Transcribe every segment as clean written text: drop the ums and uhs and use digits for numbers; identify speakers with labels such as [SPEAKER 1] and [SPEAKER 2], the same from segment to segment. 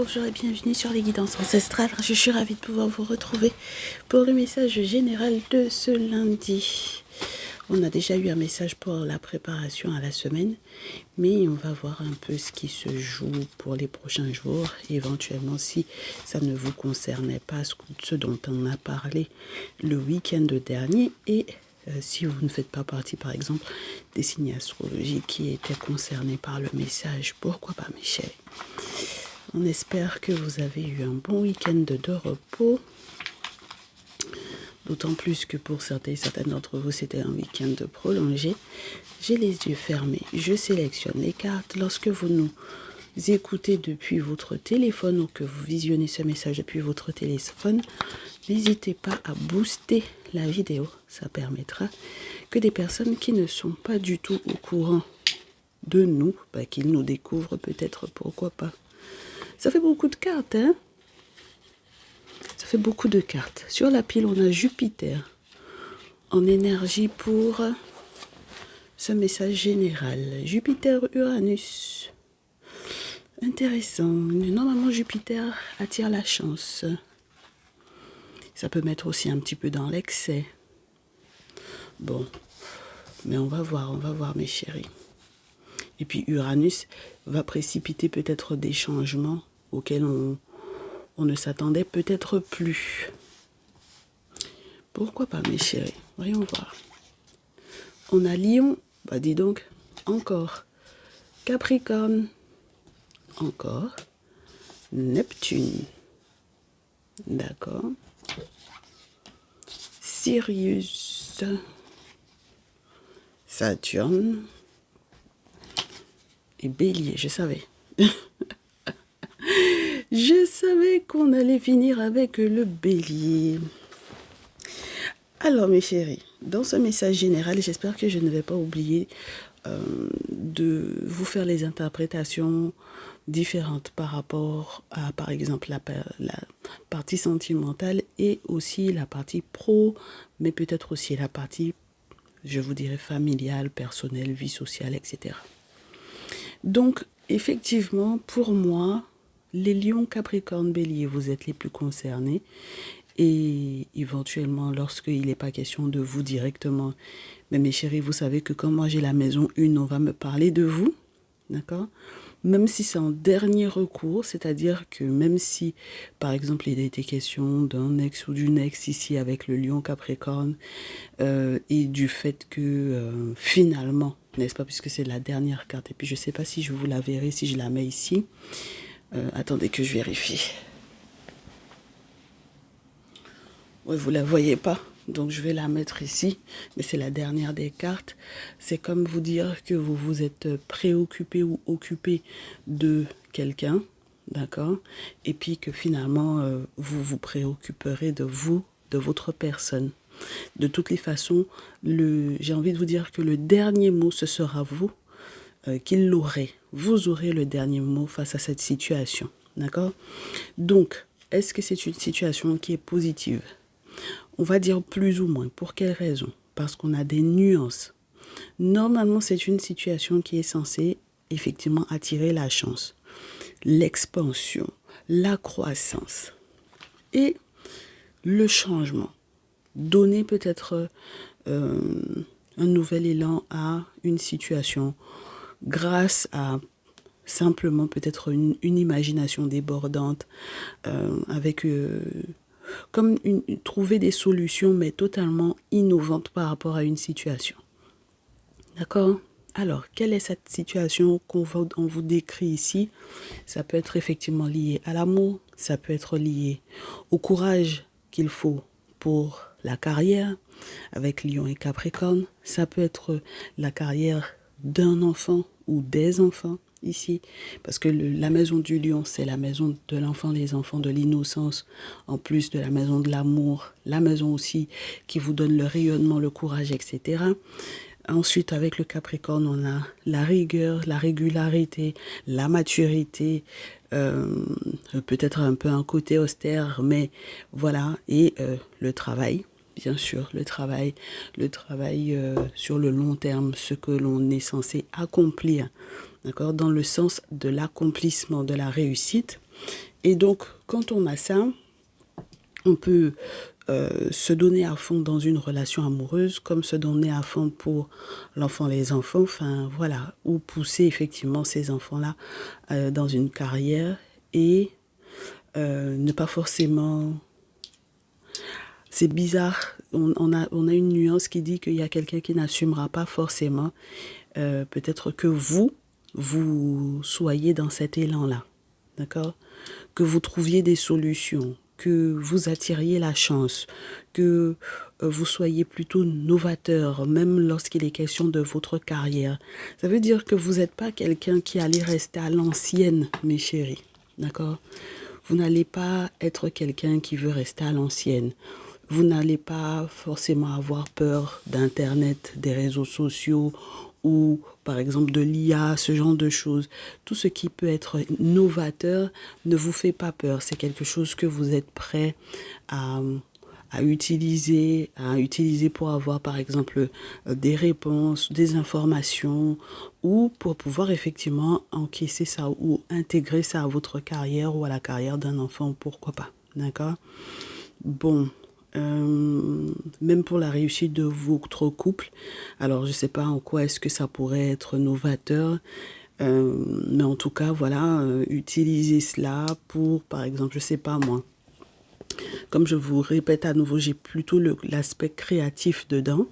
[SPEAKER 1] bonjour et bienvenue sur les guidances ancestrales. Je suis ravie de pouvoir vous retrouver pour le message général de ce lundi. On a déjà eu un message pour la préparation à la semaine, mais on va voir un peu ce qui se joue pour les prochains jours, éventuellement si ça ne vous concernait pas ce dont on a parlé le week-end dernier et si vous ne faites pas partie, par exemple, des signes astrologiques qui étaient concernés par le message. Pourquoi pas, mes chers? On espère que vous avez eu un bon week-end de repos. D'autant plus que pour certaines d'entre vous, c'était un week-end prolongé. J'ai les yeux fermés. Je sélectionne les cartes. Lorsque vous nous écoutez depuis votre téléphone ou que vous visionnez ce message depuis votre téléphone, n'hésitez pas à booster la vidéo. Ça permettra que des personnes qui ne sont pas du tout au courant de nous, qu'ils nous découvrent peut-être, pourquoi pas. Ça fait beaucoup de cartes, hein? Ça fait beaucoup de cartes. Sur la pile, on a Jupiter en énergie pour ce message général. Jupiter-Uranus. Intéressant. Normalement, Jupiter attire la chance. Ça peut mettre aussi un petit peu dans l'excès. Bon, mais on va voir mes chéris. Et puis Uranus va précipiter peut-être des changements auxquels on ne s'attendait peut-être plus. Pourquoi pas, mes chéris? Voyons voir. On a Lion, dis donc, encore. Capricorne, encore. Neptune, d'accord. Sirius, Saturne et Bélier, je savais. Je savais qu'on allait finir avec le Bélier. Alors mes chéris, dans ce message général, j'espère que je ne vais pas oublier de vous faire les interprétations différentes par rapport à, par exemple, la partie sentimentale et aussi la partie pro, mais peut-être aussi la partie, je vous dirais, familiale, personnelle, vie sociale, etc. Donc, effectivement, pour moi, les lions, capricorne, bélier, vous êtes les plus concernés. Et éventuellement, lorsqu'il n'est pas question de vous directement, mais mes chéris, vous savez que quand moi j'ai la maison 1, on va me parler de vous, d'accord? Même si c'est en dernier recours, c'est-à-dire que même si, par exemple, il a été question d'un ex ou d'une ex ici avec le lion capricorne, et du fait que finalement, n'est-ce pas, puisque c'est la dernière carte, et puis je ne sais pas si je vous la verrai, si je la mets ici. Attendez que je vérifie. Oui, vous ne la voyez pas, donc je vais la mettre ici, mais c'est la dernière des cartes. C'est comme vous dire que vous vous êtes préoccupé ou occupé de quelqu'un, d'accord? Et puis que finalement, vous vous préoccuperez de vous, de votre personne. De toutes les façons, j'ai envie de vous dire que le dernier mot, ce sera vous qui l'aurez. Vous aurez le dernier mot face à cette situation, d'accord? Donc, est-ce que c'est une situation qui est positive? On va dire plus ou moins. Pour quelle raison? Parce qu'on a des nuances. Normalement, c'est une situation qui est censée effectivement attirer la chance, l'expansion, la croissance et le changement. Donner peut-être un nouvel élan à une situation grâce à simplement peut-être une imagination débordante avec... comme trouver des solutions, mais totalement innovantes par rapport à une situation. D'accord? Alors, quelle est cette situation qu'on vous décrit ici? Ça peut être effectivement lié à l'amour, ça peut être lié au courage qu'il faut pour la carrière, avec Lion et Capricorne. Ça peut être la carrière d'un enfant ou des enfants ici, parce que la maison du lion, c'est la maison de l'enfant, les enfants de l'innocence, en plus de la maison de l'amour, la maison aussi qui vous donne le rayonnement, le courage, etc. Ensuite, avec le Capricorne, on a la rigueur, la régularité, la maturité, peut-être un peu un côté austère, mais voilà, et le travail. Bien sûr, le travail sur le long terme, ce que l'on est censé accomplir, d'accord, dans le sens de l'accomplissement, de la réussite. Et donc, quand on a ça, on peut se donner à fond dans une relation amoureuse, comme se donner à fond pour l'enfant, les enfants, enfin voilà, ou pousser effectivement ces enfants-là dans une carrière et ne pas forcément... C'est bizarre, on a une nuance qui dit qu'il y a quelqu'un qui n'assumera pas forcément. Peut-être que vous soyez dans cet élan-là, d'accord? Que vous trouviez des solutions, que vous attiriez la chance, que vous soyez plutôt novateur, même lorsqu'il est question de votre carrière. Ça veut dire que vous n'êtes pas quelqu'un qui allait rester à l'ancienne, mes chéris, d'accord? Vous n'allez pas être quelqu'un qui veut rester à l'ancienne. Vous n'allez pas forcément avoir peur d'Internet, des réseaux sociaux ou par exemple de l'IA, ce genre de choses. Tout ce qui peut être novateur ne vous fait pas peur. C'est quelque chose que vous êtes prêt à, à utiliser pour avoir par exemple des réponses, des informations ou pour pouvoir effectivement encaisser ça ou intégrer ça à votre carrière ou à la carrière d'un enfant, pourquoi pas. D'accord? Bon, même pour la réussite de votre couple, alors je ne sais pas en quoi est-ce que ça pourrait être novateur, mais en tout cas, voilà, utiliser cela pour, par exemple, je ne sais pas moi, comme je vous répète à nouveau, j'ai plutôt l'aspect créatif dedans.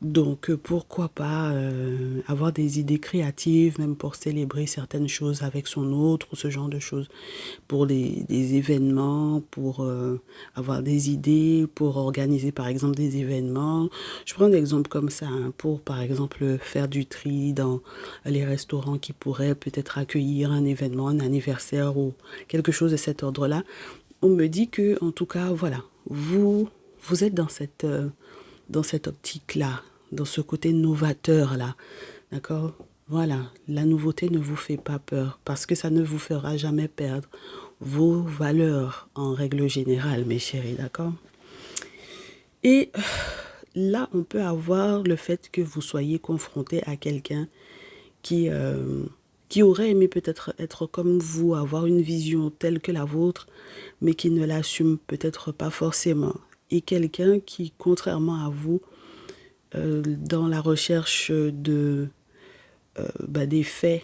[SPEAKER 1] Donc, pourquoi pas avoir des idées créatives, même pour célébrer certaines choses avec son autre, ou ce genre de choses, pour des événements, pour avoir des idées, pour organiser par exemple des événements. Je prends un exemple comme ça, hein, pour par exemple faire du tri dans les restaurants qui pourraient peut-être accueillir un événement, un anniversaire ou quelque chose de cet ordre-là. On me dit que, en tout cas, voilà, vous êtes dans cette optique-là, dans ce côté novateur-là, d'accord? Voilà, la nouveauté ne vous fait pas peur parce que ça ne vous fera jamais perdre vos valeurs en règle générale, mes chéris, d'accord? Et là, on peut avoir le fait que vous soyez confronté à quelqu'un qui, qui aurait aimé peut-être être comme vous, avoir une vision telle que la vôtre, mais qui ne l'assume peut-être pas forcément. Et quelqu'un qui, contrairement à vous, dans la recherche des faits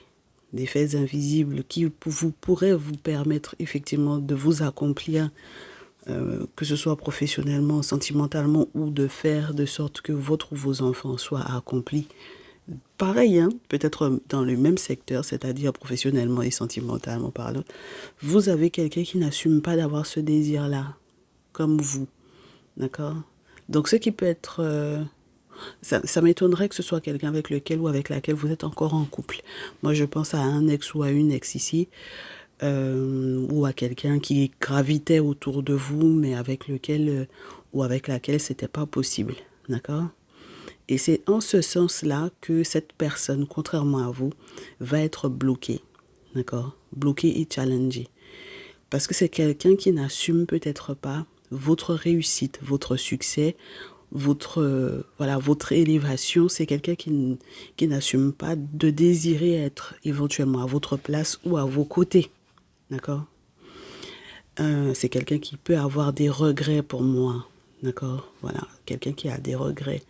[SPEAKER 1] invisibles qui vous pourraient vous permettre effectivement de vous accomplir, que ce soit professionnellement, sentimentalement, ou de faire de sorte que votre ou vos enfants soient accomplis. Pareil, hein, peut-être dans le même secteur, c'est-à-dire professionnellement et sentimentalement parlant, vous avez quelqu'un qui n'assume pas d'avoir ce désir-là, comme vous, d'accord? Donc ce qui peut être... ça m'étonnerait que ce soit quelqu'un avec lequel ou avec laquelle vous êtes encore en couple. Moi, je pense à un ex ou à une ex ici, ou à quelqu'un qui gravitait autour de vous, mais avec lequel ou avec laquelle c'était pas possible, d'accord? Et c'est en ce sens-là que cette personne, contrairement à vous, va être bloquée, d'accord? Bloquée et challengée. Parce que c'est quelqu'un qui n'assume peut-être pas votre réussite, votre succès, voilà, votre élévation. C'est quelqu'un qui n'assume pas de désirer être éventuellement à votre place ou à vos côtés. D'accord? C'est quelqu'un qui peut avoir des regrets pour moi. D'accord? Voilà, quelqu'un qui a des regrets.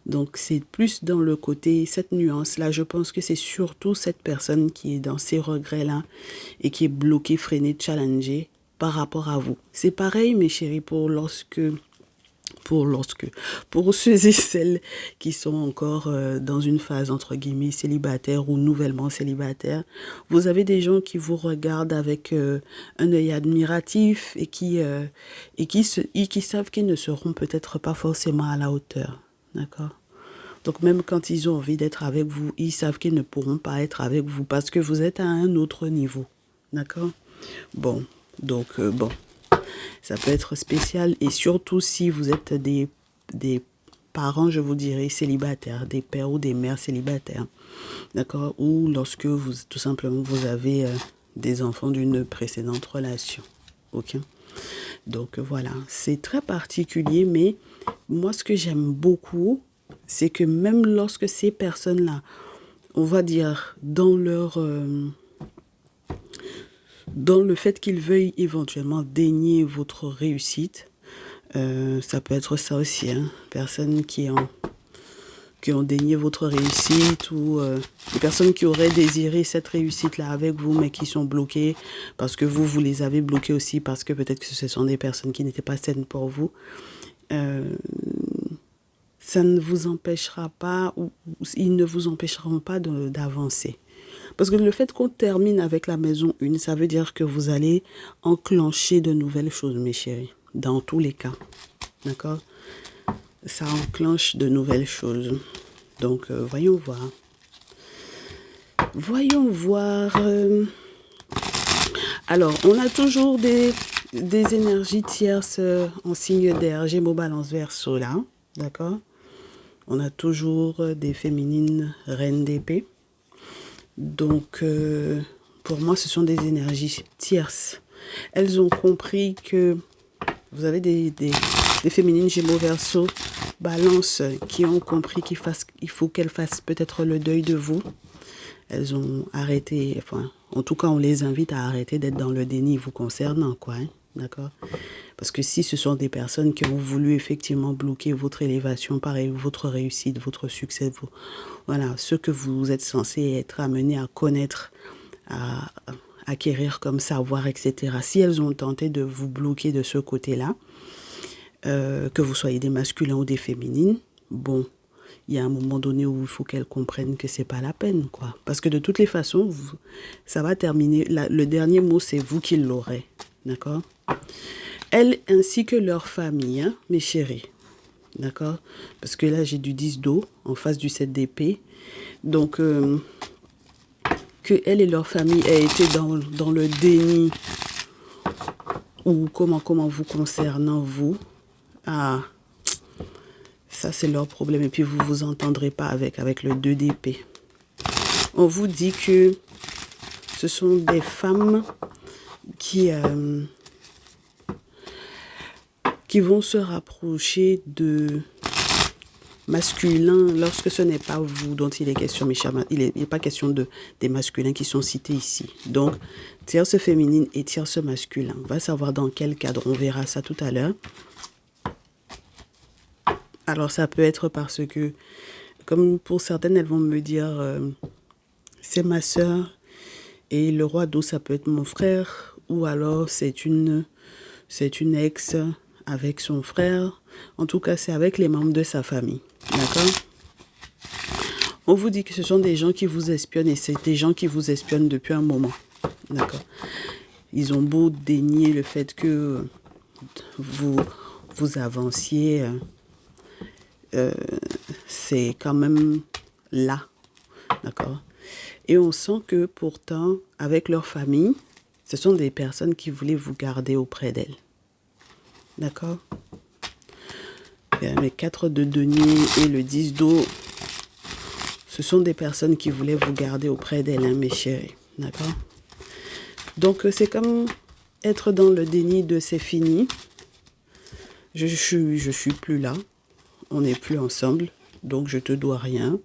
[SPEAKER 1] Donc c'est plus dans le côté, cette nuance-là, je pense que c'est surtout cette personne qui est dans ces regrets-là et qui est bloquée, freinée, challengée par rapport à vous. C'est pareil, mes chéris, pour ceux et celles qui sont encore dans une phase entre guillemets célibataire ou nouvellement célibataire, vous avez des gens qui vous regardent avec un œil admiratif et qui savent qu'ils ne seront peut-être pas forcément à la hauteur, d'accord? Donc même quand ils ont envie d'être avec vous, ils savent qu'ils ne pourront pas être avec vous parce que vous êtes à un autre niveau, d'accord? Bon, donc bon, ça peut être spécial et surtout si vous êtes des parents, je vous dirais, célibataires, des pères ou des mères célibataires, d'accord? Ou lorsque vous, tout simplement, vous avez des enfants d'une précédente relation, ok? Donc voilà, c'est très particulier, mais moi, ce que j'aime beaucoup, c'est que même lorsque ces personnes-là, on va dire, dans le fait qu'ils veuillent éventuellement dénier votre réussite. Ça peut être ça aussi, hein. Personnes qui ont dénié votre réussite ou des personnes qui auraient désiré cette réussite-là avec vous, mais qui sont bloquées parce que vous les avez bloquées aussi, parce que peut-être que ce sont des personnes qui n'étaient pas saines pour vous. Euh, Ça ne vous empêchera pas, ou ils ne vous empêcheront pas d'avancer. Parce que le fait qu'on termine avec la maison 1, ça veut dire que vous allez enclencher de nouvelles choses, mes chéris, dans tous les cas. D'accord? Ça enclenche de nouvelles choses. Donc, voyons voir. Voyons voir. Alors, on a toujours des énergies tierces en signe d'air, Gémeaux, Balance, Verseau, là. D'accord? On a toujours des féminines reines d'épée. Donc, pour moi, ce sont des énergies tierces. Elles ont compris que vous avez des féminines Gémeaux, Verseau, Balance qui ont compris qu'il faut qu'elles fassent peut-être le deuil de vous. Elles ont arrêté, enfin, en tout cas, on les invite à arrêter d'être dans le déni vous concernant, quoi. Hein, d'accord? Parce que si ce sont des personnes qui ont voulu effectivement bloquer votre élévation, pareil, votre réussite, votre succès, voilà, ce que vous êtes censé être amené à connaître, à acquérir comme savoir, etc. Si elles ont tenté de vous bloquer de ce côté-là, que vous soyez des masculins ou des féminines, bon, il y a un moment donné où il faut qu'elles comprennent que c'est pas la peine, quoi. Parce que de toutes les façons, ça va terminer. Le dernier mot, c'est vous qui l'aurez, d'accord? Elles ainsi que leur famille, hein, mes chéris, d'accord? Parce que là, j'ai du 10 d'eau en face du 7 d'épée. Donc, que elles et leur famille aient été dans le déni ou comment vous concernant, vous, ah, ça c'est leur problème. Et puis, vous vous entendrez pas avec le 2 d'épée. On vous dit que ce sont des femmes qui vont se rapprocher de masculins lorsque ce n'est pas vous dont il est question, mes chers. Il n'est pas question des masculins qui sont cités ici. Donc, tierce féminine et tierce masculin. On va savoir dans quel cadre. On verra ça tout à l'heure. Alors, ça peut être parce que, comme pour certaines, elles vont me dire, c'est ma sœur, et le roi d'eau, ça peut être mon frère, ou alors c'est une ex avec son frère. En tout cas, c'est avec les membres de sa famille. D'accord? On vous dit que ce sont des gens qui vous espionnent, et c'est des gens qui vous espionnent depuis un moment. D'accord? Ils ont beau dénier le fait que vous avanciez, c'est quand même là. D'accord? Et on sent que pourtant, avec leur famille, ce sont des personnes qui voulaient vous garder auprès d'elles. D'accord? Les 4 de denier et le 10 d'eau, ce sont des personnes qui voulaient vous garder auprès d'elles, hein, mes chéris. D'accord? Donc, c'est comme être dans le déni de c'est fini. Je suis plus là. On n'est plus ensemble. Donc, je te dois rien.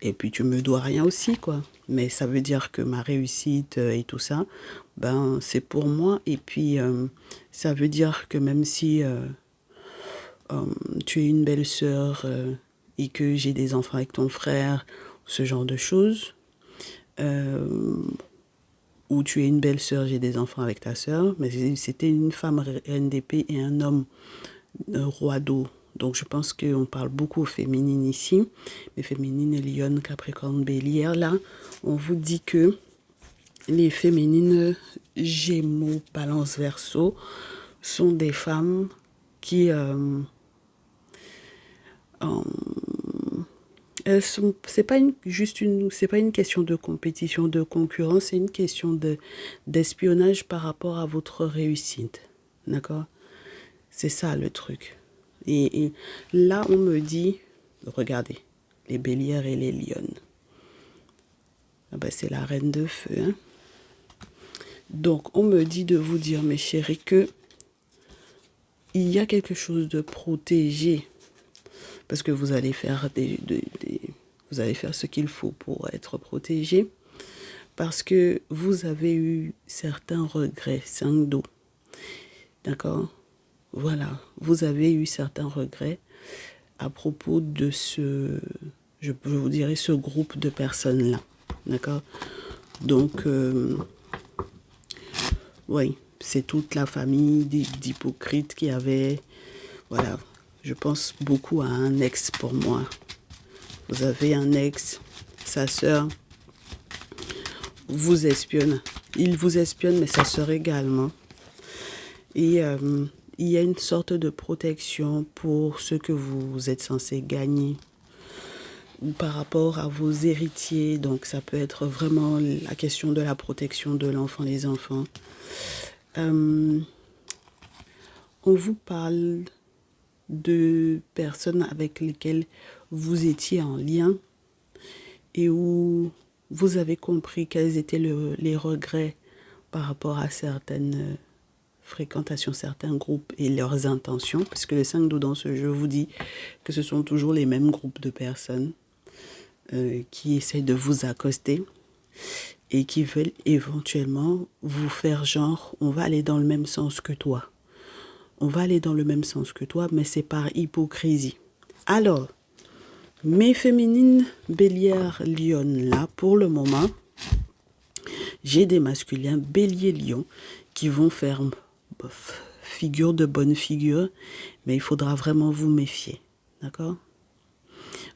[SPEAKER 1] Et puis, tu me dois rien aussi, quoi. Mais ça veut dire que ma réussite et tout ça, ben, c'est pour moi. Et puis, ça veut dire que même si tu es une belle sœur et que j'ai des enfants avec ton frère, ce genre de choses, ou tu es une belle sœur, j'ai des enfants avec ta sœur, mais c'était une femme reine d'épée et un homme roi d'eau. Donc je pense qu'on parle beaucoup aux féminines ici, les féminines Lyon, Capricorne, Bélier. Là, on vous dit que les féminines Gémeaux, Balance, Verseau sont des femmes qui c'est pas c'est pas une question de compétition, de concurrence, c'est une question d'espionnage par rapport à votre réussite. D'accord? C'est ça le truc. Et là, on me dit, regardez, les bélières et les lionnes. Ah ben, c'est la reine de feu. Hein? Donc, on me dit de vous dire, mes chéris, que il y a quelque chose de protégé. Parce que vous allez faire vous allez faire ce qu'il faut pour être protégé. parce que vous avez eu certains regrets, 5 d'eau. D'accord? Voilà, vous avez eu certains regrets à propos de je vous dirais, ce groupe de personnes-là. D'accord? Donc, oui, c'est toute la famille d'hypocrites qui avait, voilà, je pense beaucoup à un ex pour moi. Vous avez un ex, sa sœur vous espionne. Il vous espionne, mais sa sœur également. Et il y a une sorte de protection pour ce que vous êtes censé gagner ou par rapport à vos héritiers. Donc ça peut être vraiment la question de la protection de l'enfant, les enfants. On vous parle de personnes avec lesquelles vous étiez en lien et où vous avez compris quels étaient les regrets par rapport à certaines fréquentations, certains groupes et leurs intentions, parce que le 5 d'eau dans ce jeu vous dit que ce sont toujours les mêmes groupes de personnes qui essaient de vous accoster et qui veulent éventuellement vous faire genre, on va aller dans le même sens que toi. On va aller dans le même sens que toi, mais c'est par hypocrisie. Alors, mes féminines bélières lionnes là, pour le moment, j'ai des masculins bélier-lion qui vont faire figure de bonne figure, mais il faudra vraiment vous méfier. D'accord?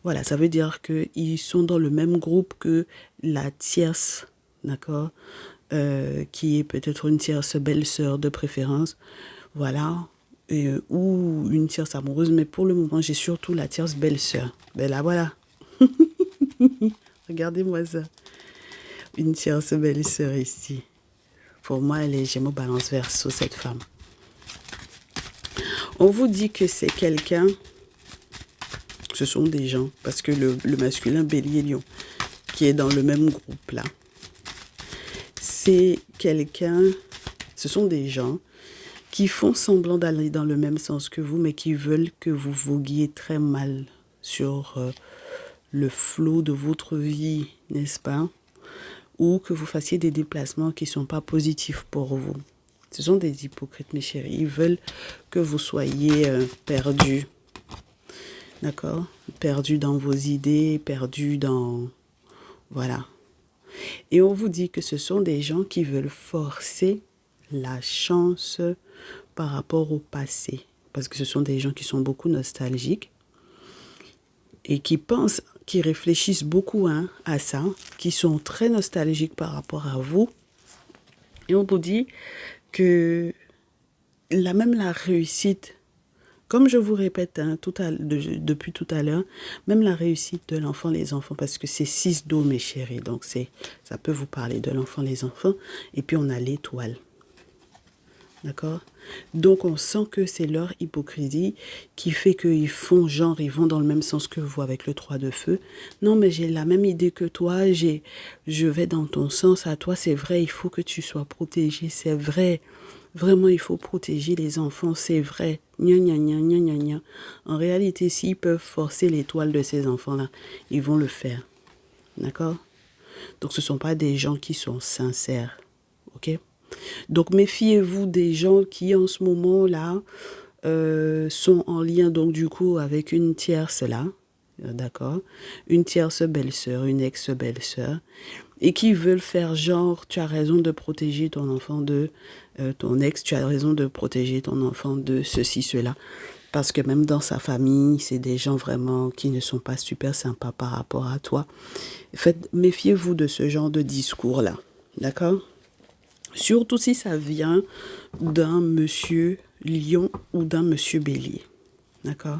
[SPEAKER 1] Voilà, ça veut dire qu'ils sont dans le même groupe que la tierce, d'accord, qui est peut-être une tierce belle-sœur de préférence, voilà, ou une tierce amoureuse, mais pour le moment, j'ai surtout la tierce belle-sœur. Ben là, voilà. Regardez-moi ça. Une tierce belle-sœur ici. Pour moi, elle est Gémeaux Balance Verseau, cette femme. On vous dit que c'est quelqu'un, ce sont des gens, parce que le masculin Bélier-Lion, qui est dans le même groupe là, c'est quelqu'un, ce sont des gens qui font semblant d'aller dans le même sens que vous, mais qui veulent que vous voguiez très mal sur le flot de votre vie, n'est-ce pas? Ou que vous fassiez des déplacements qui ne sont pas positifs pour vous. Ce sont des hypocrites, mes chéris. Ils veulent que vous soyez perdus. D'accord? Perdus dans vos idées, perdus dans... Voilà. Et on vous dit que ce sont des gens qui veulent forcer la chance par rapport au passé. Parce que ce sont des gens qui sont beaucoup nostalgiques et qui pensent, qui réfléchissent beaucoup à ça, qui sont très nostalgiques par rapport à vous. Et on vous dit que même la réussite, comme je vous répète depuis tout à l'heure, même la réussite de l'enfant, les enfants, parce que c'est 6 d'eau, mes chéris, donc ça peut vous parler de l'enfant, les enfants, et puis on a l'étoile. D'accord? Donc on sent que c'est leur hypocrisie qui fait qu'ils font genre, ils vont dans le même sens que vous avec le 3 de feu. Non, mais j'ai la même idée que toi, je vais dans ton sens à toi, c'est vrai, il faut que tu sois protégé, c'est vrai. Vraiment, il faut protéger les enfants, c'est vrai. Gna, gna, gna, gna, gna, gna. En réalité, s'ils peuvent forcer l'étoile de ces enfants-là, ils vont le faire. D'accord? Donc ce ne sont pas des gens qui sont sincères. Ok? Donc méfiez-vous des gens qui en ce moment-là sont en lien donc du coup avec une tierce là, d'accord, une tierce belle-sœur, une ex-belle-sœur, et qui veulent faire genre tu as raison de protéger ton enfant de ton ex, tu as raison de protéger ton enfant de ceci, cela. Parce que même dans sa famille, c'est des gens vraiment qui ne sont pas super sympas par rapport à toi. Méfiez-vous de ce genre de discours-là, d'accord? Surtout si ça vient d'un monsieur lion ou d'un monsieur bélier. D'accord?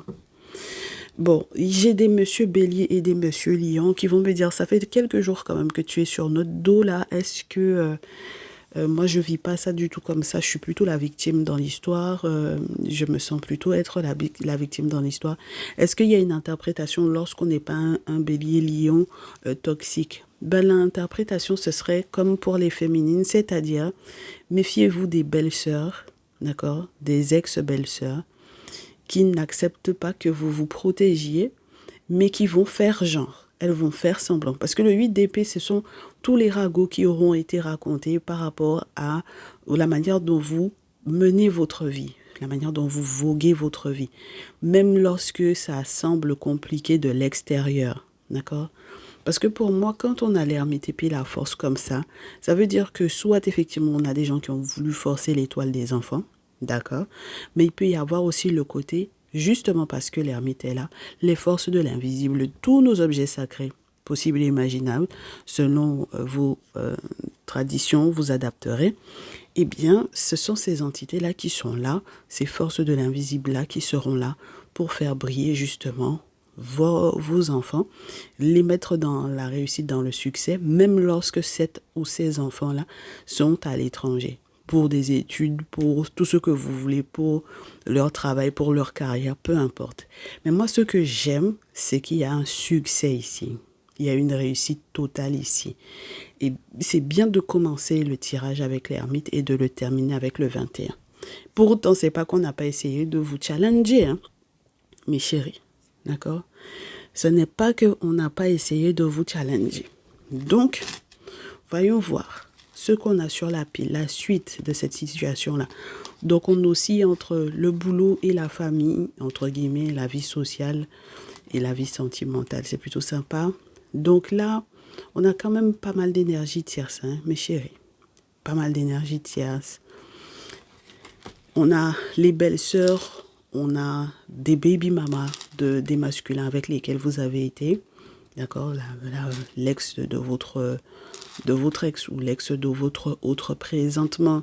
[SPEAKER 1] Bon, j'ai des monsieur bélier et des monsieur lion qui vont me dire, ça fait quelques jours quand même que tu es sur notre dos là. Est-ce que... moi, je vis pas ça du tout comme ça. Je suis plutôt la victime dans l'histoire. Je me sens plutôt être la victime dans l'histoire. Est-ce qu'il y a une interprétation lorsqu'on n'est pas un bélier lion toxique? Ben, l'interprétation, ce serait comme pour les féminines, c'est-à-dire, méfiez-vous des belles-sœurs, d'accord, des ex-belles-sœurs, qui n'acceptent pas que vous vous protégiez, mais qui vont faire genre. elles vont faire semblant. Parce que le 8 d'épée, ce sont tous les ragots qui auront été racontés par rapport à la manière dont vous menez votre vie, la manière dont vous voguez votre vie, même lorsque ça semble compliqué de l'extérieur, d'accord? Parce que pour moi, quand on a l'ermite et puis la force comme ça veut dire que soit effectivement on a des gens qui ont voulu forcer l'étoile des enfants, d'accord? Mais il peut y avoir aussi le côté, justement parce que l'ermite est là, les forces de l'invisible, tous nos objets sacrés, possibles et imaginables, selon vos traditions, vous adapterez. Eh bien, ce sont ces entités-là qui sont là, ces forces de l'invisible-là qui seront là pour faire briller justement vos enfants, les mettre dans la réussite, dans le succès, même lorsque ces enfants-là sont à l'étranger, pour des études, pour tout ce que vous voulez, pour leur travail, pour leur carrière, peu importe. Mais moi, ce que j'aime, c'est qu'il y a un succès ici. Il y a une réussite totale ici. Et c'est bien de commencer le tirage avec l'ermite et de le terminer avec le 21. Pour autant, c'est pas qu'on n'a pas essayé de vous challenger, hein, mes chéris. D'accord? Ce n'est pas qu'on n'a pas essayé de vous challenger. Donc, voyons voir ce qu'on a sur la pile, la suite de cette situation-là. Donc, on oscille entre le boulot et la famille, entre guillemets, la vie sociale et la vie sentimentale. C'est plutôt sympa. Donc là, on a quand même pas mal d'énergie tierce, hein, mes chéris. Pas mal d'énergie tierce. On a les belles sœurs, on a des baby mamas des masculins avec lesquels vous avez été. D'accord, l'ex de votre ex ou l'ex de votre autre présentement.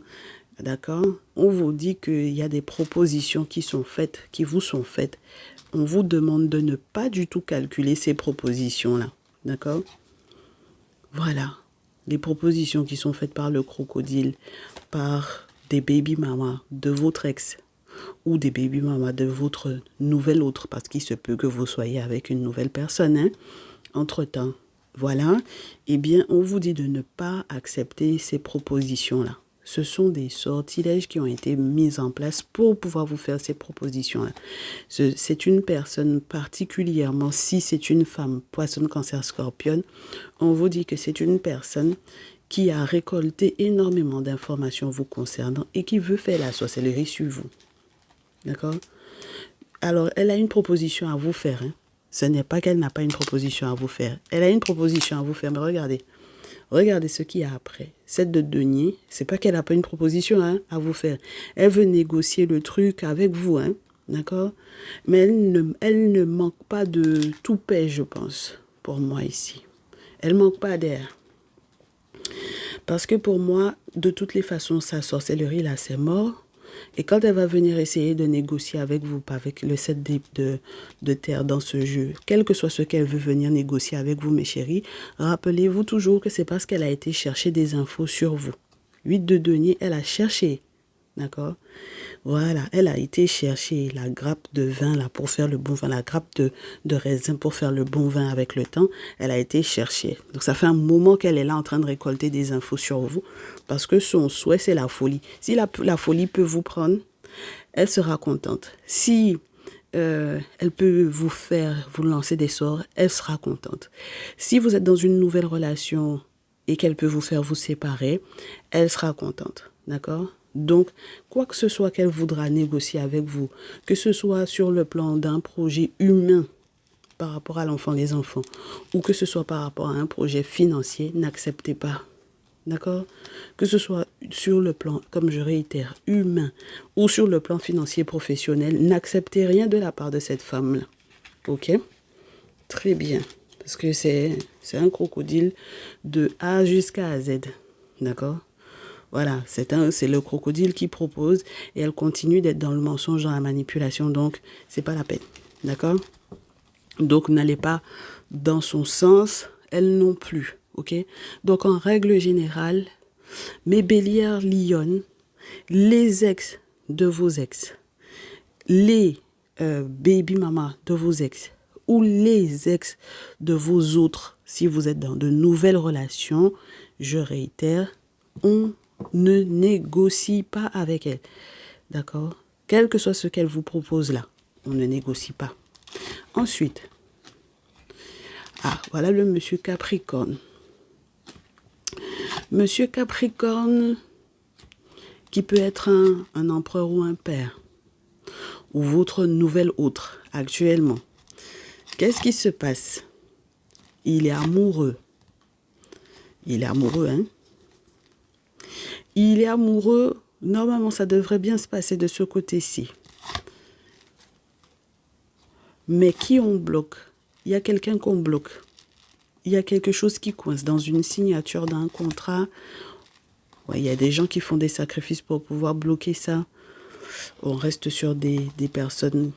[SPEAKER 1] D'accord, on vous dit qu'il y a des propositions qui sont faites, qui vous sont faites. On vous demande de ne pas du tout calculer ces propositions-là. D'accord? Voilà, les propositions qui sont faites par le crocodile, par des baby mamas de votre ex ou des baby mamas de votre nouvelle autre, parce qu'il se peut que vous soyez avec une nouvelle personne, hein, entre-temps. Voilà, eh bien, on vous dit de ne pas accepter ces propositions-là. Ce sont des sortilèges qui ont été mis en place pour pouvoir vous faire ces propositions-là. C'est une personne particulièrement, si c'est une femme, poisson, cancer, scorpion, on vous dit que c'est une personne qui a récolté énormément d'informations vous concernant et qui veut faire la sorcellerie sur vous. D'accord? Alors, elle a une proposition à vous faire. Hein. Ce n'est pas qu'elle n'a pas une proposition à vous faire. Elle a une proposition à vous faire, mais regardez. Regardez ce qu'il y a après. Cette de denier, c'est pas qu'elle n'a pas une proposition hein, à vous faire. Elle veut négocier le truc avec vous, hein, d'accord? Mais elle ne manque pas de toupet, je pense, pour moi ici. Elle manque pas d'air. Parce que pour moi, de toutes les façons, sa sorcellerie, là, c'est mort. Et quand elle va venir essayer de négocier avec vous, pas avec le 7 de terre dans ce jeu, quel que soit ce qu'elle veut venir négocier avec vous, mes chéris, rappelez-vous toujours que c'est parce qu'elle a été chercher des infos sur vous. 8 de denier, elle a cherché. D'accord? Voilà, elle a été chercher la grappe de vin là pour faire le bon vin, la grappe de raisin pour faire le bon vin avec le temps. Elle a été chercher. Donc ça fait un moment qu'elle est là en train de récolter des infos sur vous parce que son souhait c'est la folie. Si la folie peut vous prendre, elle sera contente. Si elle peut vous lancer des sorts, elle sera contente. Si vous êtes dans une nouvelle relation et qu'elle peut vous faire vous séparer, elle sera contente. D'accord? Donc, quoi que ce soit qu'elle voudra négocier avec vous, que ce soit sur le plan d'un projet humain par rapport à l'enfant des enfants, ou que ce soit par rapport à un projet financier, n'acceptez pas. D'accord? Que ce soit sur le plan, comme je réitère, humain, ou sur le plan financier professionnel, n'acceptez rien de la part de cette femme-là. Ok? Très bien. Parce que c'est un crocodile de A jusqu'à Z. D'accord? Voilà, c'est le crocodile qui propose et elle continue d'être dans le mensonge, dans la manipulation, donc c'est pas la peine. D'accord? Donc n'allez pas dans son sens, elle non plus. Ok? Donc en règle générale, mes bélières lionnes, les ex de vos ex, les baby mamas de vos ex ou les ex de vos autres, si vous êtes dans de nouvelles relations, je réitère, on ne négocie pas avec elle. D'accord? Quel que soit ce qu'elle vous propose là, on ne négocie pas. Ensuite, Ah, voilà le monsieur Capricorne. Monsieur Capricorne, qui peut être un empereur ou un père, ou votre nouvel autre actuellement. Qu'est-ce qui se passe? Il est amoureux. Il est amoureux, hein? Il est amoureux. Normalement, ça devrait bien se passer de ce côté-ci. Mais qui on bloque? Il y a quelqu'un qu'on bloque. Il y a quelque chose qui coince dans une signature d'un contrat. Ouais, il y a des gens qui font des sacrifices pour pouvoir bloquer ça. On reste sur des personnes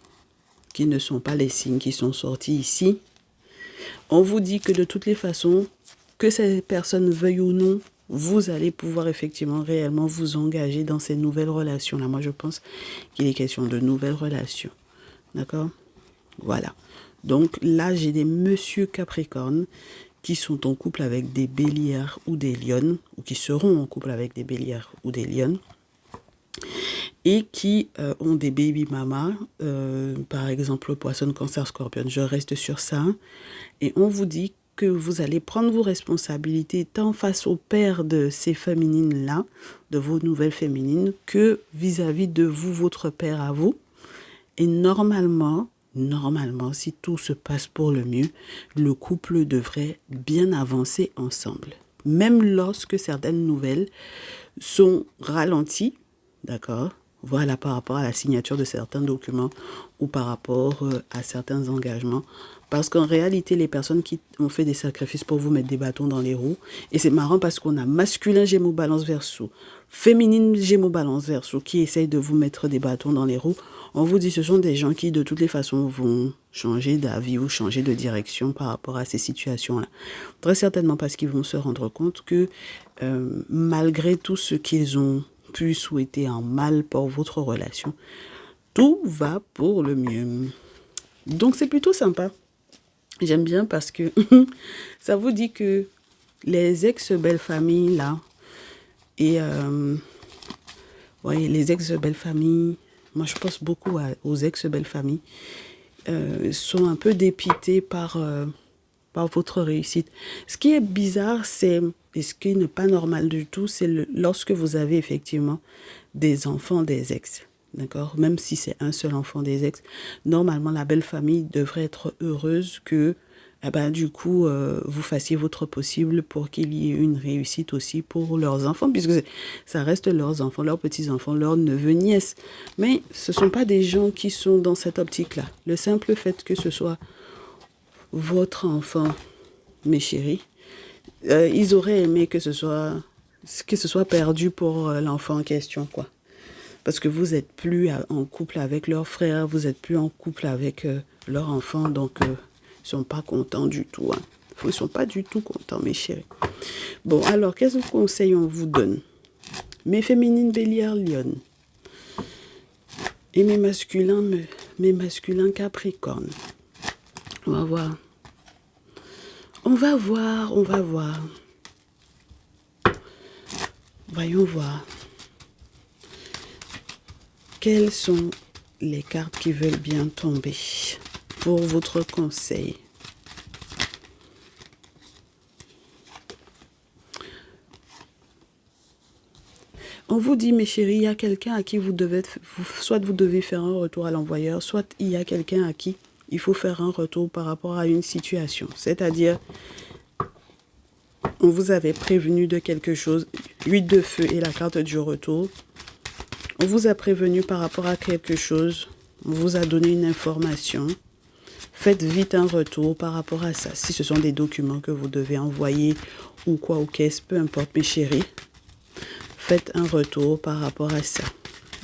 [SPEAKER 1] qui ne sont pas les signes qui sont sortis ici. On vous dit que de toutes les façons, que ces personnes veuillent ou non, vous allez pouvoir effectivement réellement vous engager dans ces nouvelles relations-là. Moi, je pense qu'il est question de nouvelles relations. D'accord? Voilà. Donc là, j'ai des monsieur Capricorne qui sont en couple avec des bélières ou des lionnes, ou qui seront en couple avec des bélières ou des lionnes, et qui ont des baby mamas, par exemple poisson, cancer, scorpion. Je reste sur ça. Et on vous dit que vous allez prendre vos responsabilités tant face au père de ces féminines-là, de vos nouvelles féminines, que vis-à-vis de vous, votre père à vous. Et normalement, si tout se passe pour le mieux, le couple devrait bien avancer ensemble. Même lorsque certaines nouvelles sont ralenties, d'accord? Voilà, par rapport à la signature de certains documents ou par rapport à certains engagements. Parce qu'en réalité, les personnes qui ont fait des sacrifices pour vous mettre des bâtons dans les roues, et c'est marrant parce qu'on a masculin Gémeaux Balance Verseau, féminine Gémeaux Balance Verseau qui essayent de vous mettre des bâtons dans les roues, on vous dit ce sont des gens qui de toutes les façons vont changer d'avis ou changer de direction par rapport à ces situations-là. Très certainement parce qu'ils vont se rendre compte que malgré tout ce qu'ils ont pu souhaiter en mal pour votre relation, tout va pour le mieux. Donc c'est plutôt sympa. J'aime bien parce que ça vous dit que les ex-belles-familles là, et ouais, les ex-belles-familles, moi je pense beaucoup aux ex-belles-familles, sont un peu dépités par votre réussite. Ce qui est bizarre, et ce qui n'est pas normal du tout, c'est lorsque vous avez effectivement des enfants des ex. D'accord? Même si c'est un seul enfant des ex, normalement la belle famille devrait être heureuse que du coup, vous fassiez votre possible pour qu'il y ait une réussite aussi pour leurs enfants, puisque ça reste leurs enfants, leurs petits-enfants, leurs neveux, nièces. Mais ce ne sont pas des gens qui sont dans cette optique-là. Le simple fait que ce soit votre enfant, mes chéris, ils auraient aimé que ce soit perdu pour l'enfant en question, quoi. Parce que vous n'êtes plus en couple avec leurs frères, vous n'êtes plus en couple avec leur enfant, donc ils ne sont pas contents du tout. Hein. Ils ne sont pas du tout contents, mes chéris. Bon, alors, quels conseils on vous donne? Mes féminines bélières lionnes et mes masculins capricornes. On va voir. On va voir. Voyons voir. Quelles sont les cartes qui veulent bien tomber pour votre conseil? On vous dit, mes chéris, il y a quelqu'un à qui soit vous devez faire un retour à l'envoyeur, soit il y a quelqu'un à qui il faut faire un retour par rapport à une situation. C'est-à-dire, on vous avait prévenu de quelque chose, 8 de feu et la carte du retour. On vous a prévenu par rapport à quelque chose, on vous a donné une information. Faites vite un retour par rapport à ça. Si ce sont des documents que vous devez envoyer ou quoi ou qu'est-ce, peu importe mes chéris. Faites un retour par rapport à ça.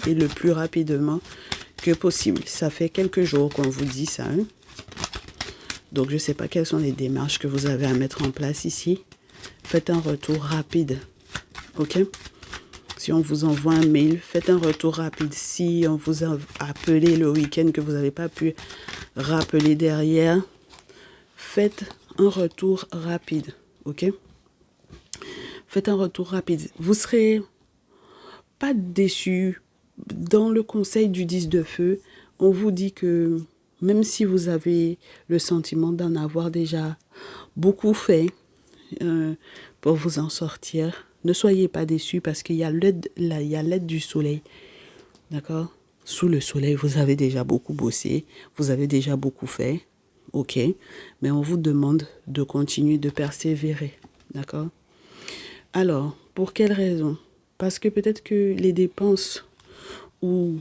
[SPEAKER 1] Et le plus rapidement que possible. Ça fait quelques jours qu'on vous dit ça. Hein? Donc je ne sais pas quelles sont les démarches que vous avez à mettre en place ici. Faites un retour rapide. Ok? Si on vous envoie un mail, faites un retour rapide. Si on vous a appelé le week-end que vous n'avez pas pu rappeler derrière, faites un retour rapide. Ok? Faites un retour rapide. Vous ne serez pas déçus. Dans le conseil du 10 de feu, on vous dit que même si vous avez le sentiment d'en avoir déjà beaucoup fait pour vous en sortir, ne soyez pas déçus parce qu'il y a l'aide du soleil. D'accord? Sous le soleil, vous avez déjà beaucoup bossé, vous avez déjà beaucoup fait. Ok, mais on vous demande de continuer de persévérer. D'accord? Alors, pour quelle raison? Parce que peut-être que les dépenses ou...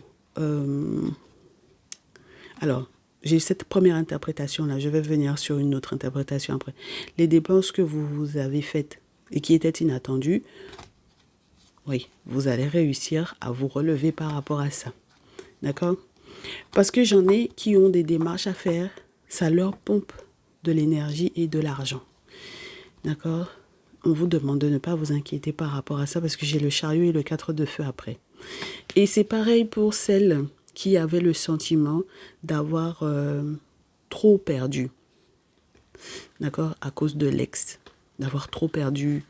[SPEAKER 1] alors, j'ai cette première interprétation-là. Je vais venir sur une autre interprétation après. Les dépenses que vous avez faites et qui étaient inattendues, oui, vous allez réussir à vous relever par rapport à ça. D'accord? Parce que j'en ai qui ont des démarches à faire, ça leur pompe de l'énergie et de l'argent. D'accord? On vous demande de ne pas vous inquiéter par rapport à ça parce que j'ai le chariot et le 4 de feu après. Et c'est pareil pour celles qui avaient le sentiment d'avoir trop perdu. D'accord? À cause de l'ex. D'avoir trop perdu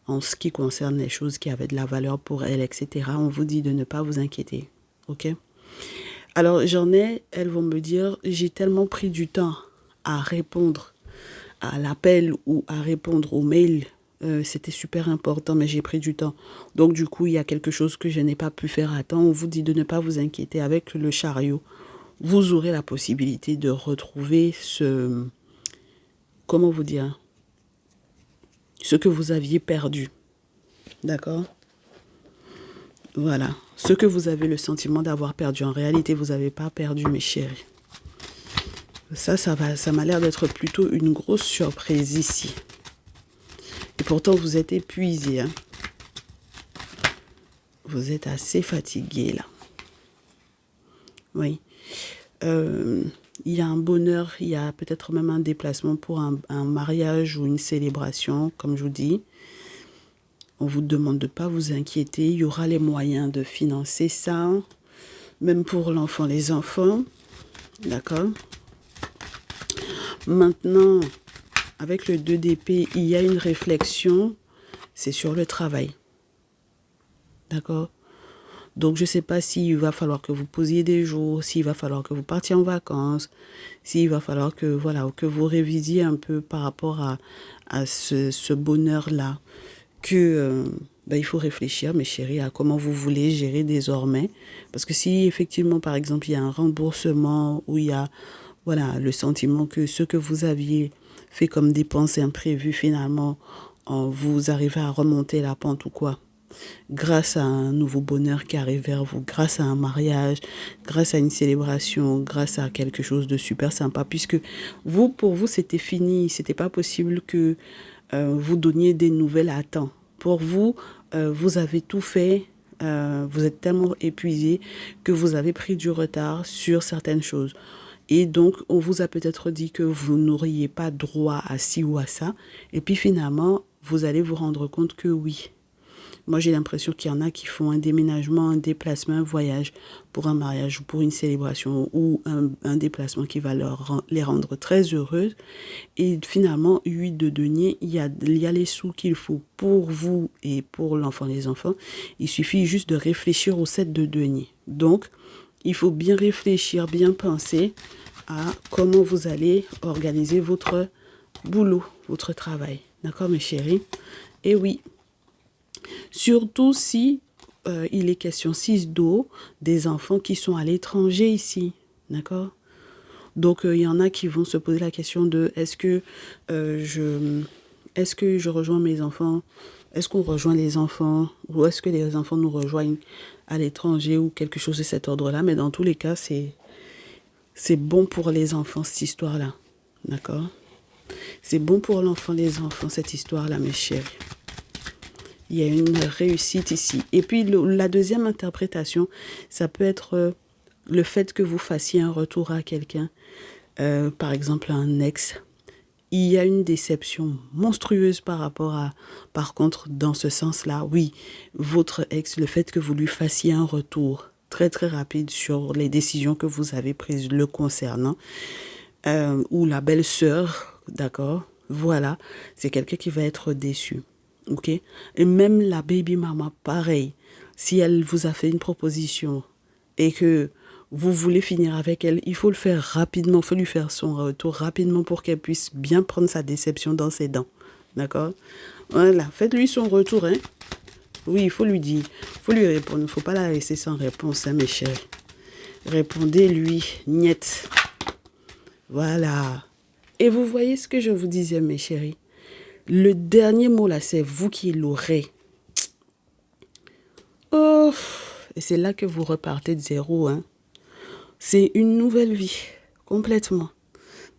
[SPEAKER 1] en ce qui concerne les choses qui avaient de la valeur pour elle, etc. On vous dit de ne pas vous inquiéter. Ok? Alors j'en ai, elles vont me dire, j'ai tellement pris du temps à répondre à l'appel ou à répondre au mail. C'était super important, mais j'ai pris du temps. Donc du coup, il y a quelque chose que je n'ai pas pu faire à temps. On vous dit de ne pas vous inquiéter. Avec le chariot, vous aurez la possibilité de retrouver ce... Comment vous dire? Ce que vous aviez perdu. D'accord? Voilà. Ce que vous avez le sentiment d'avoir perdu. En réalité, vous n'avez pas perdu, mes chéris. Ça m'a l'air d'être plutôt une grosse surprise ici. Et pourtant, vous êtes épuisé. Hein. Vous êtes assez fatigué, là. Oui. Il y a un bonheur, il y a peut-être même un déplacement pour un mariage ou une célébration, comme je vous dis. On vous demande de ne pas vous inquiéter. Il y aura les moyens de financer ça. Même pour l'enfant, les enfants. D'accord? Maintenant, avec le 2 d'épée, il y a une réflexion. C'est sur le travail. D'accord? Donc, je ne sais pas s'il va falloir que vous posiez des jours, s'il va falloir que vous partiez en vacances, s'il va falloir que, voilà, que vous révisiez un peu par rapport à ce bonheur-là. Il faut réfléchir, mes chéris, à comment vous voulez gérer désormais. Parce que si, effectivement, par exemple, il y a un remboursement où il y a, voilà, le sentiment que ce que vous aviez fait comme dépenses imprévues, finalement, vous arrivez à remonter la pente ou quoi. Grâce à un nouveau bonheur qui arrive vers vous, grâce à un mariage, grâce à une célébration, grâce à quelque chose de super sympa, puisque vous, pour vous, c'était fini, c'était pas possible que vous donniez des nouvelles à temps. Pour vous, vous avez tout fait, vous êtes tellement épuisé que vous avez pris du retard sur certaines choses. Et donc, on vous a peut-être dit que vous n'auriez pas droit à ci ou à ça. Et puis finalement, vous allez vous rendre compte que oui. Moi, j'ai l'impression qu'il y en a qui font un déménagement, un déplacement, un voyage pour un mariage ou pour une célébration ou un déplacement qui va les rendre très heureuses. Et finalement, 8 de denier, il y a les sous qu'il faut pour vous et pour l'enfant, les enfants. Il suffit juste de réfléchir au 7 de denier. Donc, il faut bien réfléchir, bien penser à comment vous allez organiser votre boulot, votre travail. D'accord, mes chéris? Et oui. Surtout si il est question 6 d'eau des enfants qui sont à l'étranger ici. D'accord? Donc, il y en a qui vont se poser la question de est-ce que je rejoins mes enfants? Est-ce qu'on rejoint les enfants? Ou est-ce que les enfants nous rejoignent à l'étranger ou quelque chose de cet ordre-là? Mais dans tous les cas, c'est bon pour les enfants, cette histoire-là. D'accord? C'est bon pour l'enfant, les enfants, cette histoire-là, mes chéris. Il y a une réussite ici. Et puis, la deuxième interprétation, ça peut être le fait que vous fassiez un retour à quelqu'un, par exemple à un ex. Il y a une déception monstrueuse par contre, dans ce sens-là, oui, votre ex, le fait que vous lui fassiez un retour très très rapide sur les décisions que vous avez prises le concernant, ou la belle-sœur, d'accord, voilà, c'est quelqu'un qui va être déçu. Ok? Et même la baby mama, pareil. Si elle vous a fait une proposition et que vous voulez finir avec elle, il faut le faire rapidement, il faut lui faire son retour rapidement pour qu'elle puisse bien prendre sa déception dans ses dents. D'accord? Voilà, faites-lui son retour, hein. Oui, il faut lui dire, il faut lui répondre, il ne faut pas la laisser sans réponse, hein, mes chéris. Répondez-lui, niet. Voilà. Et vous voyez ce que je vous disais, mes chéris. Le dernier mot là, c'est vous qui l'aurez. Oh, et c'est là que vous repartez de zéro, hein. C'est une nouvelle vie, complètement.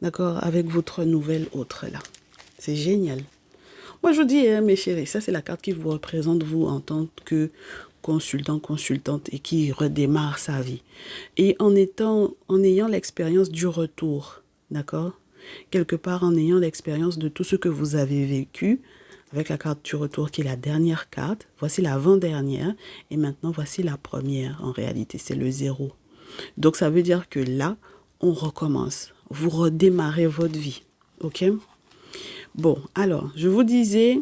[SPEAKER 1] D'accord, avec votre nouvelle autre là. C'est génial. Moi, je vous dis, hein, mes chéris, ça, c'est la carte qui vous représente, vous, en tant que consultant, consultante, et qui redémarre sa vie. Et en ayant l'expérience du retour, d'accord? Quelque part, en ayant l'expérience de tout ce que vous avez vécu, avec la carte du retour, qui est la dernière carte, voici l'avant-dernière, et maintenant, voici la première, en réalité, c'est le 0. Donc, ça veut dire que là, on recommence. Vous redémarrez votre vie, ok? Bon, alors, je vous disais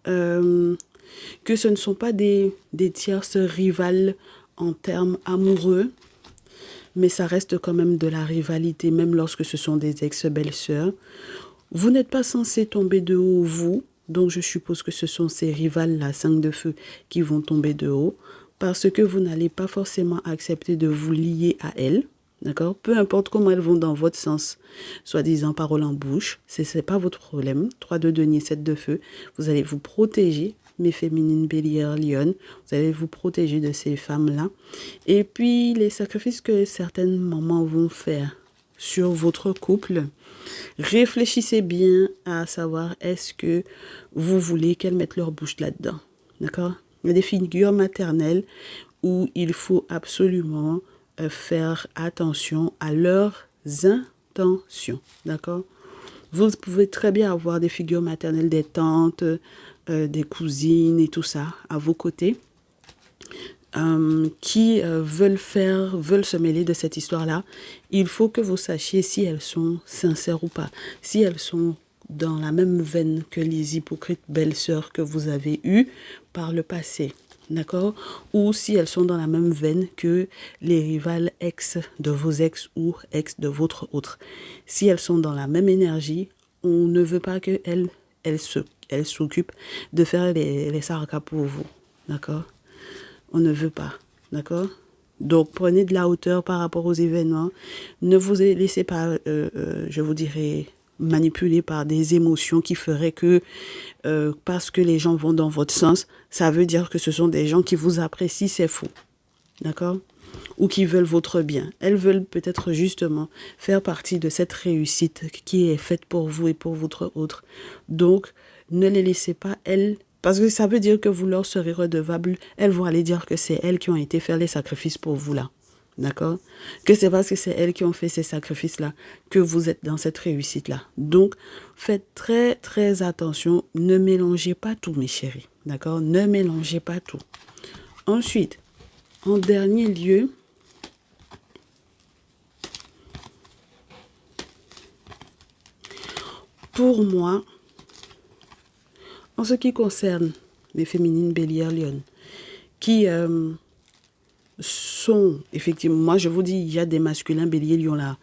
[SPEAKER 1] que ce ne sont pas des tierces rivales en termes amoureux, mais ça reste quand même de la rivalité, même lorsque ce sont des ex-belles-sœurs. Vous n'êtes pas censé tomber de haut, vous, donc je suppose que ce sont ces rivales-là, 5 de feu, qui vont tomber de haut, parce que vous n'allez pas forcément accepter de vous lier à elles. D'accord? Peu importe comment elles vont dans votre sens, soi-disant parole en bouche, ce n'est pas votre problème. 3 de denier, 7 de feu. Vous allez vous protéger, mes féminines bélières, lionnes. Vous allez vous protéger de ces femmes-là. Et puis, les sacrifices que certaines mamans vont faire sur votre couple, réfléchissez bien à savoir est-ce que vous voulez qu'elles mettent leur bouche là-dedans. D'accord? Il y a des figures maternelles où il faut absolument faire attention à leurs intentions, d'accord? Vous pouvez très bien avoir des figures maternelles, des tantes, des cousines et tout ça à vos côtés qui veulent se mêler de cette histoire-là. Il faut que vous sachiez si elles sont sincères ou pas, si elles sont dans la même veine que les hypocrites belles-sœurs que vous avez eues par le passé. D'accord? Ou si elles sont dans la même veine que les rivales ex de vos ex ou ex de votre autre. Si elles sont dans la même énergie, on ne veut pas qu'elles s'occupent de faire les sarkas pour vous. D'accord? On ne veut pas. D'accord? Donc, prenez de la hauteur par rapport aux événements. Ne vous laissez pas, je vous dirais, manipuler par des émotions qui feraient que parce que les gens vont dans votre sens, ça veut dire que ce sont des gens qui vous apprécient, c'est faux. D'accord? Ou qui veulent votre bien. Elles veulent peut-être justement faire partie de cette réussite qui est faite pour vous et pour votre autre. Donc, ne les laissez pas, elles, parce que ça veut dire que vous leur serez redevable. Elles vont aller dire que c'est elles qui ont été faire les sacrifices pour vous là. D'accord? Que c'est parce que c'est elles qui ont fait ces sacrifices-là que vous êtes dans cette réussite-là. Donc, faites très, très attention. Ne mélangez pas tout, mes chéris. D'accord? Ne mélangez pas tout. Ensuite, en dernier lieu, pour moi, en ce qui concerne les féminines bélières lionnes, qui sont, effectivement, moi je vous dis, il y a des masculins béliers lions là,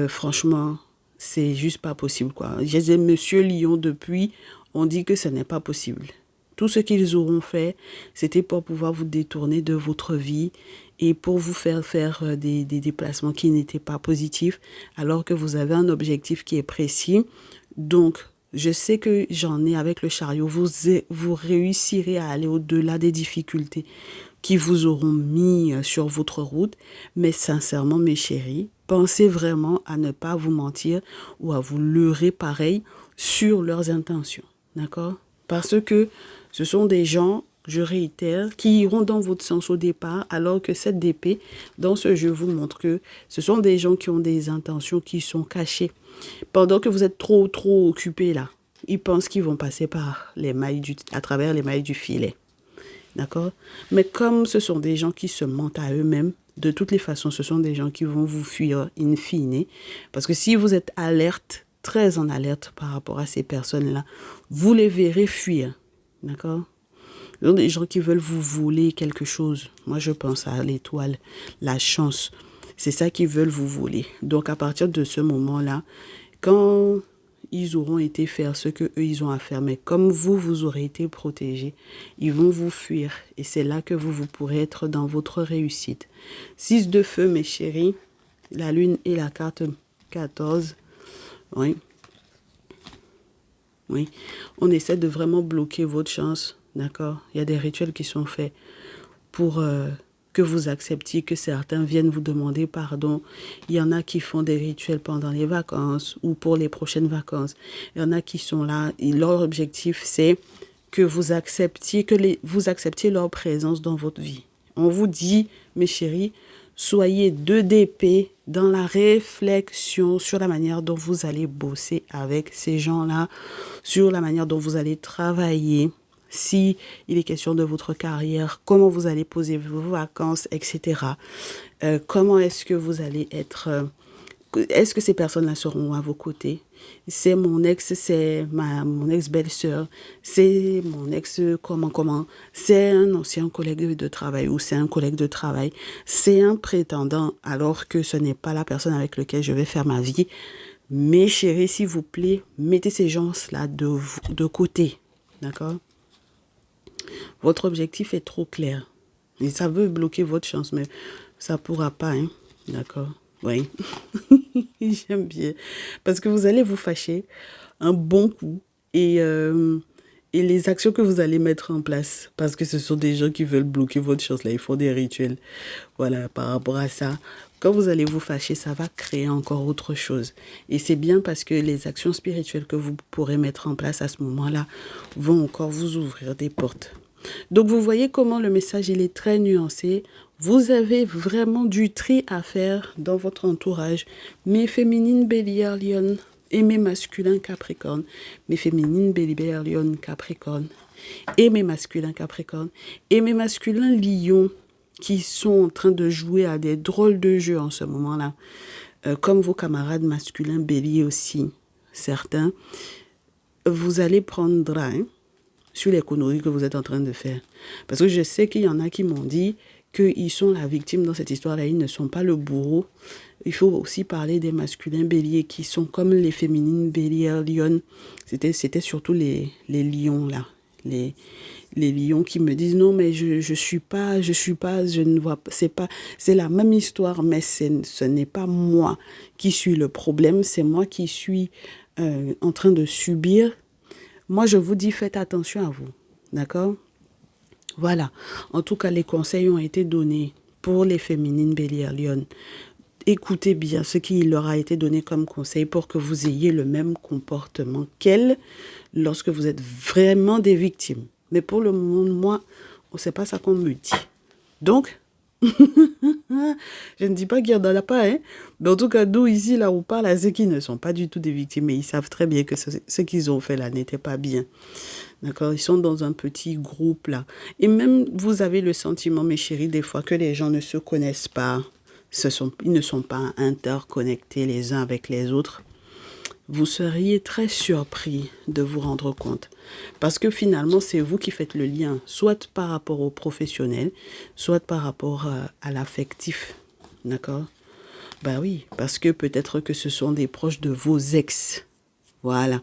[SPEAKER 1] franchement, c'est juste pas possible, quoi. J'ai des monsieur lion depuis, on dit que ce n'est pas possible. Tout ce qu'ils auront fait, c'était pour pouvoir vous détourner de votre vie et pour vous faire des déplacements qui n'étaient pas positifs, alors que vous avez un objectif qui est précis. Donc, je sais que j'en ai avec le chariot. Vous réussirez à aller au-delà des difficultés qui vous auront mis sur votre route. Mais sincèrement, mes chéris, pensez vraiment à ne pas vous mentir ou à vous leurrer pareil sur leurs intentions. D'accord? Parce que ce sont des gens, je réitère, qui iront dans votre sens au départ, alors que cette d'épée, dans ce jeu, vous montre que ce sont des gens qui ont des intentions qui sont cachées. Pendant que vous êtes trop occupés là, ils pensent qu'ils vont passer par à travers les mailles du filet. D'accord? Mais comme ce sont des gens qui se mentent à eux-mêmes, de toutes les façons, ce sont des gens qui vont vous fuir in fine. Parce que si vous êtes alerte, très en alerte par rapport à ces personnes-là, vous les verrez fuir. D'accord? Ce sont des gens qui veulent vous voler quelque chose. Moi, je pense à l'étoile, la chance. C'est ça qu'ils veulent vous voler. Donc, à partir de ce moment-là, quand ils auront été faire ce que eux ils ont à faire, mais comme vous aurez été protégé, ils vont vous fuir. Et c'est là que vous pourrez être dans votre réussite. 6 de feu, mes chéris. La lune et la carte 14. Oui. Oui. On essaie de vraiment bloquer votre chance. D'accord? Il y a des rituels qui sont faits pour que vous acceptiez que certains viennent vous demander pardon. Il y en a qui font des rituels pendant les vacances ou pour les prochaines vacances. Il y en a qui sont là et leur objectif, c'est que vous acceptiez, vous acceptiez leur présence dans votre vie. On vous dit, mes chéris, soyez 2 d'épée dans la réflexion sur la manière dont vous allez bosser avec ces gens-là, sur la manière dont vous allez travailler, si il est question de votre carrière, comment vous allez poser vos vacances, etc. Comment est-ce que vous allez être... est-ce que ces personnes-là seront à vos côtés? C'est mon ex, c'est mon ex-belle-sœur, c'est mon ex comment, c'est un ancien collègue de travail ou c'est un collègue de travail, c'est un prétendant alors que ce n'est pas la personne avec laquelle je vais faire ma vie. Mes chéris, s'il vous plaît, mettez ces gens-là de côté, d'accord? Votre objectif est trop clair. Et ça veut bloquer votre chance, mais ça ne pourra pas, hein? D'accord? Oui. J'aime bien. Parce que vous allez vous fâcher un bon coup et les actions que vous allez mettre en place, parce que ce sont des gens qui veulent bloquer votre chance, là, ils font des rituels. Voilà, par rapport à ça. Quand vous allez vous fâcher, ça va créer encore autre chose. Et c'est bien parce que les actions spirituelles que vous pourrez mettre en place à ce moment-là vont encore vous ouvrir des portes. Donc, vous voyez comment le message, il est très nuancé. Vous avez vraiment du tri à faire dans votre entourage. Mes féminines Bélier, Lion et mes masculins Capricorne. Mes féminines Bélier, Lion, Capricorne. Et mes masculins Capricorne. Et mes masculins Lion qui sont en train de jouer à des drôles de jeux en ce moment-là. Comme vos camarades masculins Bélier aussi, certains. Vous allez prendre... Hein, sur les conneries que vous êtes en train de faire. Parce que je sais qu'il y en a qui m'ont dit qu'ils sont la victime dans cette histoire-là, ils ne sont pas le bourreau. Il faut aussi parler des masculins béliers qui sont comme les féminines béliers, lion. C'était surtout les lions, là. Les lions qui me disent non, mais je ne vois pas, c'est la même histoire, mais ce n'est pas moi qui suis le problème, c'est moi qui suis en train de subir. Moi, je vous dis, faites attention à vous, d'accord? Voilà. En tout cas, les conseils ont été donnés pour les féminines Bélier Lion. Écoutez bien ce qui leur a été donné comme conseil pour que vous ayez le même comportement qu'elles lorsque vous êtes vraiment des victimes. Mais pour le moment, moi, c'est pas ça qu'on me dit. Donc, je ne dis pas qu'il n'y en a pas, hein. Mais en tout cas, nous, ici, là, on parle à ceux qui ne sont pas du tout des victimes, mais ils savent très bien que ce qu'ils ont fait là n'était pas bien. D'accord? Ils sont dans un petit groupe, là. Et même, vous avez le sentiment, mes chéris, des fois, que les gens ne se connaissent pas. Ils ne sont pas interconnectés les uns avec les autres. Vous seriez très surpris de vous rendre compte. Parce que finalement, c'est vous qui faites le lien, soit par rapport au professionnel, soit par rapport à l'affectif. D'accord? Ben oui, parce que peut-être que ce sont des proches de vos ex. Voilà.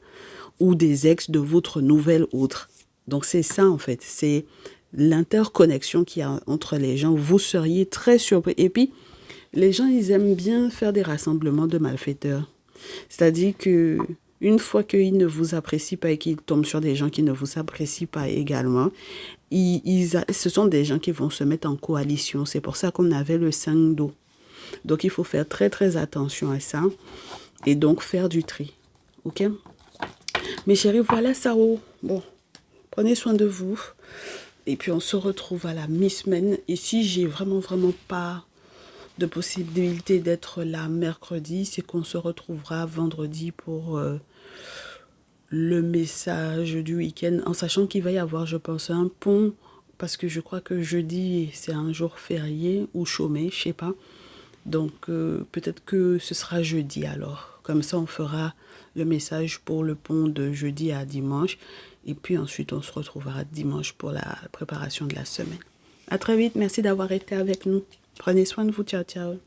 [SPEAKER 1] Ou des ex de votre nouvelle autre. Donc c'est ça en fait. C'est l'interconnexion qu'il y a entre les gens. Vous seriez très surpris. Et puis, les gens, ils aiment bien faire des rassemblements de malfaiteurs. C'est-à-dire que une fois qu'ils ne vous apprécient pas et qu'ils tombent sur des gens qui ne vous apprécient pas également, ce sont des gens qui vont se mettre en coalition. C'est pour ça qu'on avait le 5 d'eau. Donc, il faut faire très, très attention à ça et donc faire du tri. OK? Mes chéris, voilà ça. Bon, prenez soin de vous. Et puis, on se retrouve à la mi-semaine. Ici, j'ai vraiment, vraiment pas de possibilité d'être là mercredi, c'est qu'on se retrouvera vendredi pour le message du week-end, en sachant qu'il va y avoir, je pense, un pont, parce que je crois que jeudi, c'est un jour férié ou chômé, je sais pas. Donc, peut-être que ce sera jeudi alors. Comme ça, on fera le message pour le pont de jeudi à dimanche. Et puis ensuite, on se retrouvera dimanche pour la préparation de la semaine. À très vite. Merci d'avoir été avec nous. Prenez soin de vous. Ciao, ciao.